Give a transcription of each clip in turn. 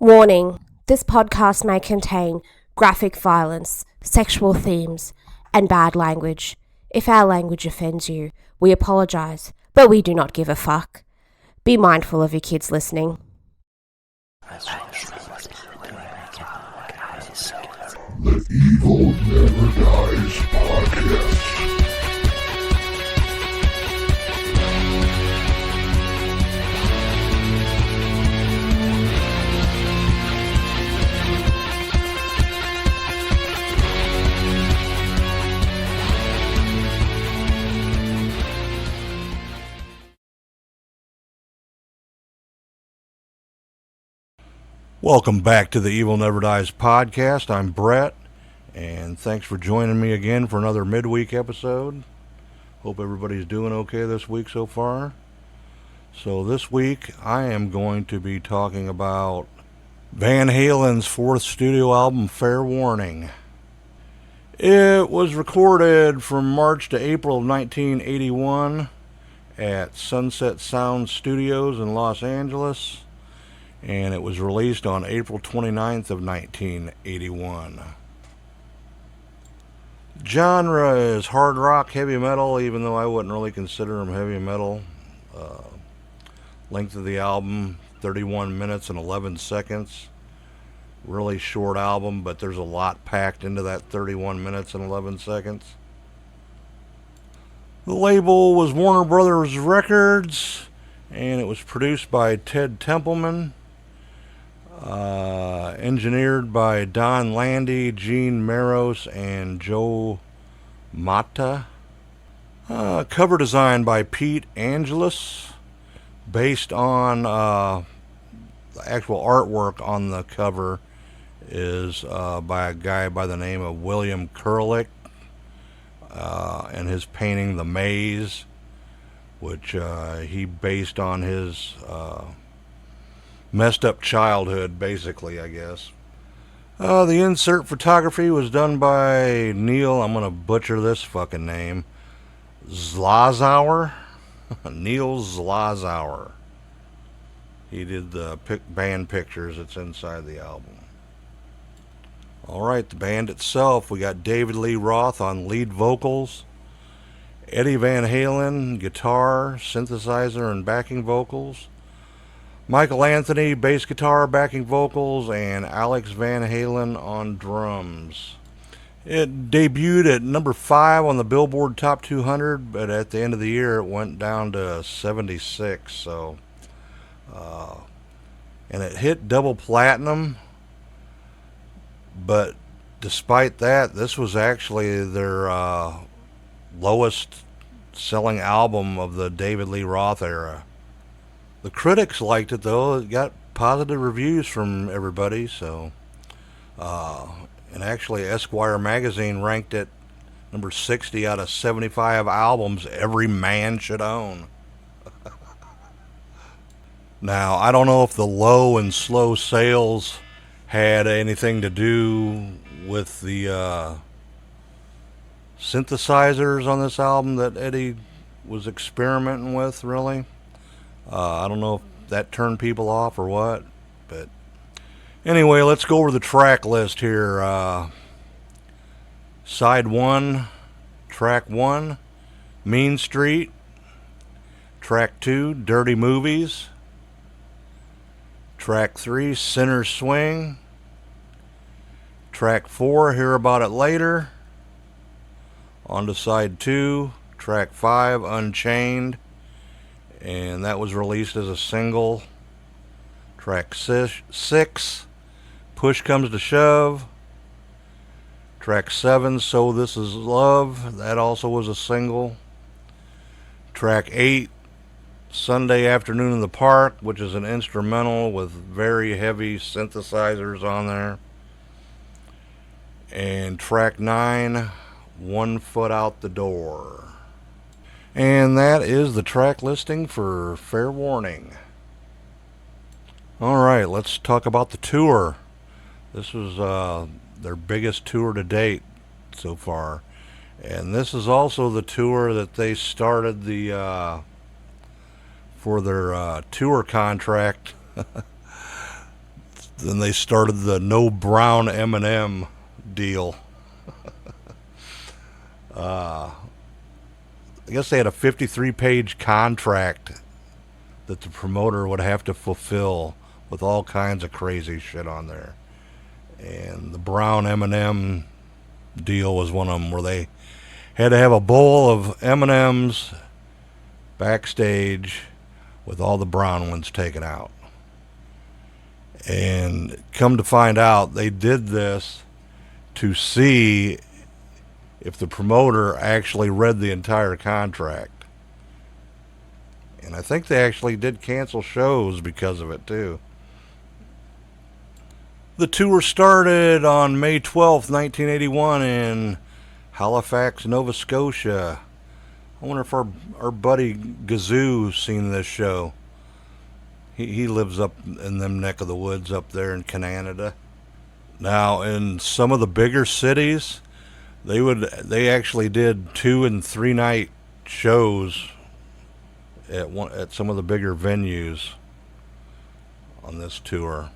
Warning: this podcast may contain graphic violence, sexual themes, and bad language. If our language offends you, we apologize, but we do not give a fuck. Be mindful of your kids listening. The Evil Never Dies Podcast. Welcome back to the Evil Never Dies Podcast. I'm Brett, and thanks for joining me again for another midweek episode. Hope everybody's doing okay this week so far. So this week I am going to be talking about Van Halen's fourth studio album, Fairwarning. It was recorded from March to April of 1981 at Sunset Sound Studios in Los Angeles. And it was released on April 29th of 1981. Genre is hard rock, heavy metal, even though I wouldn't really consider them heavy metal. Length of the album, 31 minutes and 11 seconds. Really short album, but there's a lot packed into that 31 minutes and 11 seconds. The label was Warner Brothers Records, and it was produced by Ted Templeman. Engineered by Don Landy, Gene Maros, and Joe Mata. Cover design by Pete Angelus, based on the actual artwork on the cover is by a guy by the name of William Kurlick, and his painting The Maze, which he based on his messed up childhood, basically, I guess. The insert photography was done by Neil, I'm gonna butcher this fucking name, Zlazauer. Neil Zlazauer. He did the band pictures that's inside the album. Alright, the band itself, we got David Lee Roth on lead vocals, Eddie Van Halen, guitar, synthesizer, and backing vocals, Michael Anthony, bass guitar, backing vocals, and Alex Van Halen on drums. It debuted at number 5 on the Billboard Top 200, but at the end of the year it went down to 76. So, and it hit double platinum. But despite that, this was actually their lowest selling album of the David Lee Roth era. The critics liked it, though. It got positive reviews from everybody, so... and actually, Esquire magazine ranked it number 60 out of 75 albums every man should own. Now, I don't know if the low and slow sales had anything to do with the synthesizers on this album that Eddie was experimenting with, really. I don't know if that turned people off or what, but anyway, let's go over the track list here. Side 1, track 1, Mean Street. Track 2, Dirty Movies. Track 3, Sinner's Swing. Track 4, Hear About It Later. On to side 2, track 5, Unchained. And that was released as a single. Track 6, Push Comes to Shove. Track 7, So This Is Love. That also was a single. Track 8, Sunday Afternoon in the Park, which is an instrumental with very heavy synthesizers on there. And track 9, One Foot Out the Door. And that is the track listing for Fairwarning. Alright, let's talk about the tour. This was their biggest tour to date so far. And this is also the tour that they started for their tour contract then they started the no brown M&M deal. I guess they had a 53-page contract that the promoter would have to fulfill with all kinds of crazy shit on there. And the brown M&M deal was one of them, where they had to have a bowl of M&Ms backstage with all the brown ones taken out. And come to find out, they did this to see if the promoter actually read the entire contract. And I think they actually did cancel shows because of it too. The tour started on May 12th, 1981 in Halifax, Nova Scotia. I wonder if our buddy Gazoo's seen this show. He lives up in them neck of the woods up there in Canada. Now, in some of the bigger cities, they actually did 2 and 3 night shows at some of the bigger venues on this tour.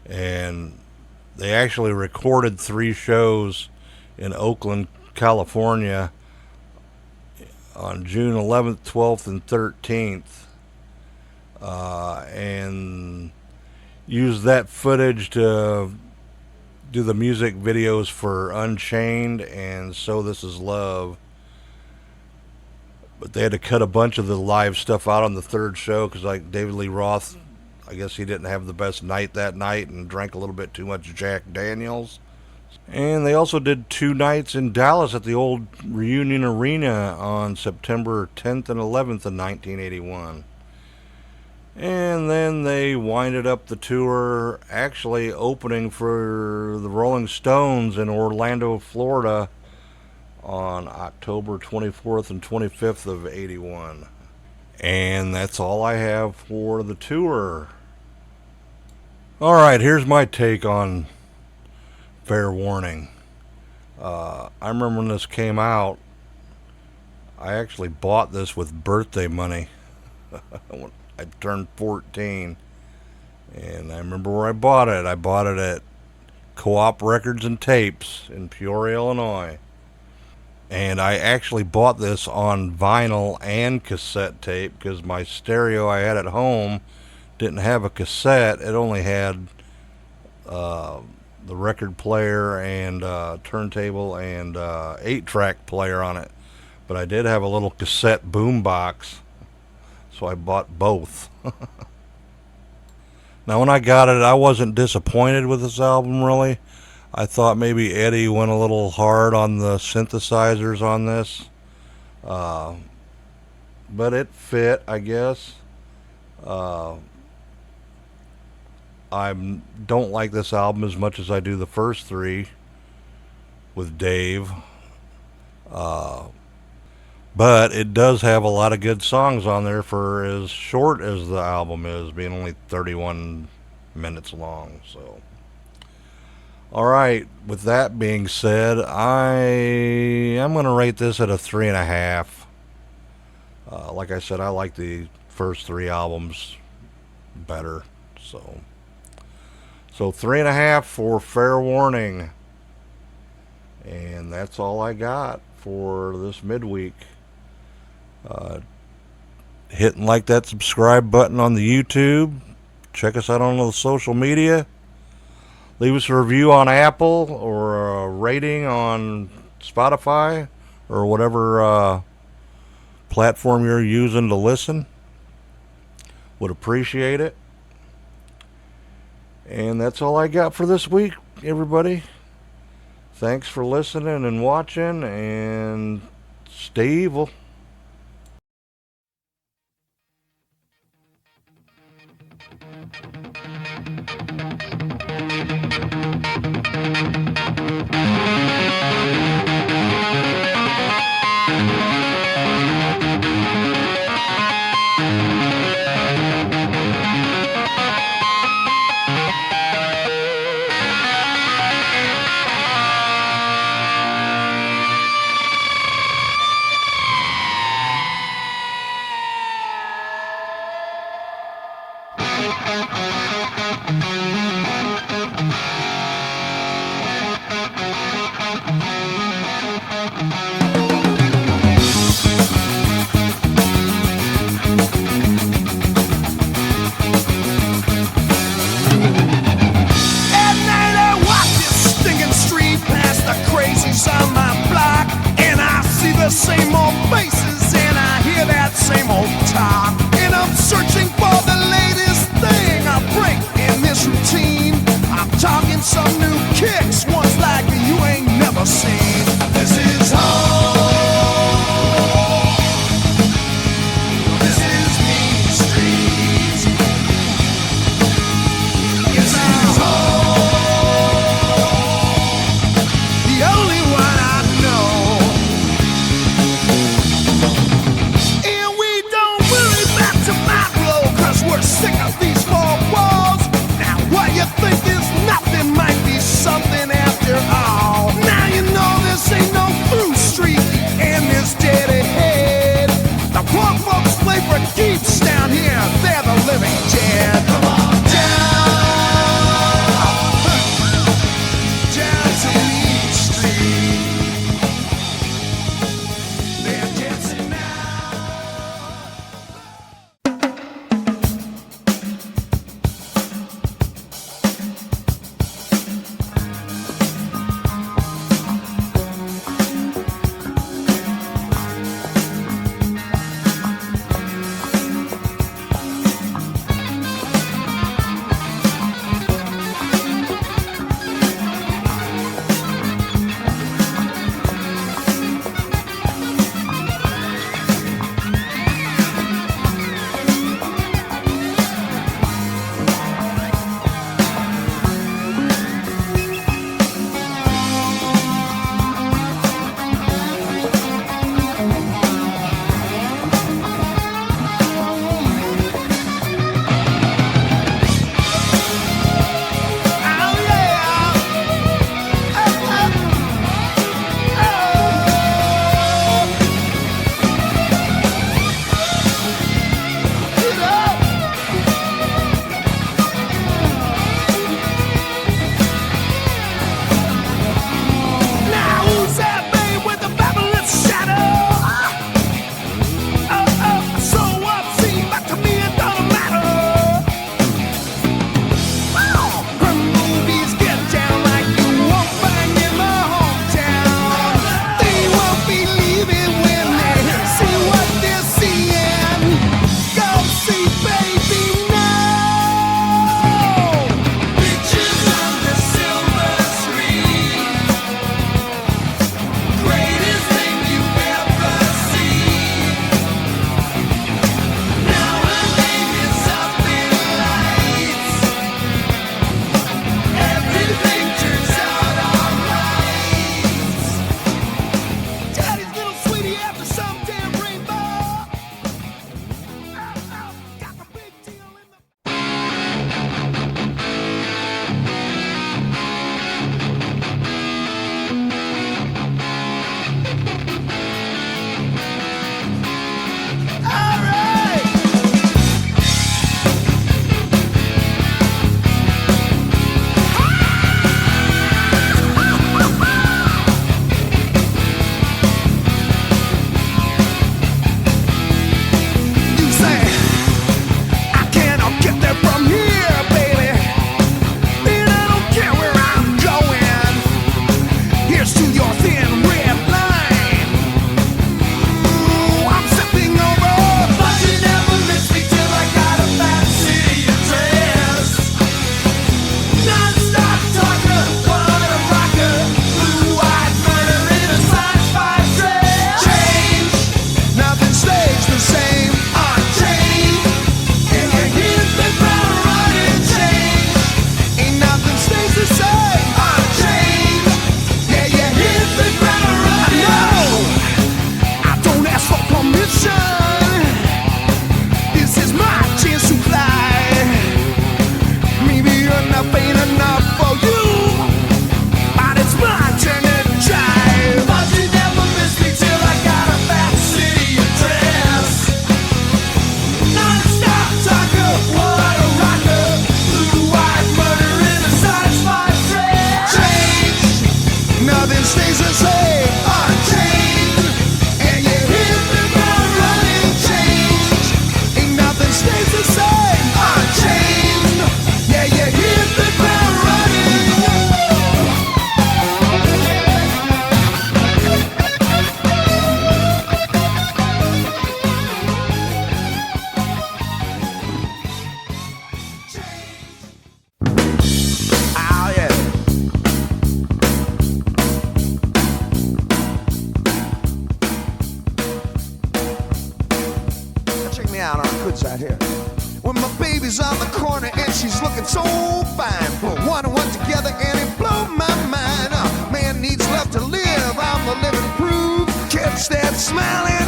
And they actually recorded 3 shows in Oakland, California on June 11th, 12th, and 13th. And used that footage to do the music videos for Unchained and So This Is Love. But they had to cut a bunch of the live stuff out on the 3rd show because, like, David Lee Roth, I guess he didn't have the best night that night and drank a little bit too much Jack Daniels. And they also did 2 nights in Dallas at the old Reunion Arena on September 10th and 11th of 1981. And then they winded up the tour actually opening for the Rolling Stones in Orlando, Florida on October 24th and 25th of 81. And that's all I have for the tour. Alright, here's my take on Fair Warning. I remember when this came out, I actually bought this with birthday money. I turned 14, and I remember where I bought it. I bought it at Co-op Records and Tapes in Peoria, Illinois. And I actually bought this on vinyl and cassette tape because my stereo I had at home didn't have a cassette. It only had the record player and turntable and 8-track player on it. But I did have a little cassette boom box, so I bought both. Now, when I got it, I wasn't disappointed with this album, really. I thought maybe Eddie went a little hard on the synthesizers on this. But it fit, I guess. I don't like this album as much as I do the first 3 with Dave. But it does have a lot of good songs on there for as short as the album is, being only 31 minutes long. So, alright, with that being said, I'm going to rate this at a 3.5. Like I said, I like the first 3 albums better. So 3.5 for Fair Warning. And that's all I got for this midweek. Hit and like that subscribe button on the YouTube. Check us out on the social media. Leave us a review on Apple or a rating on Spotify or whatever platform you're using to listen. Would appreciate it. And that's all I got for this week, everybody. Thanks for listening and watching, and stay evil. smelling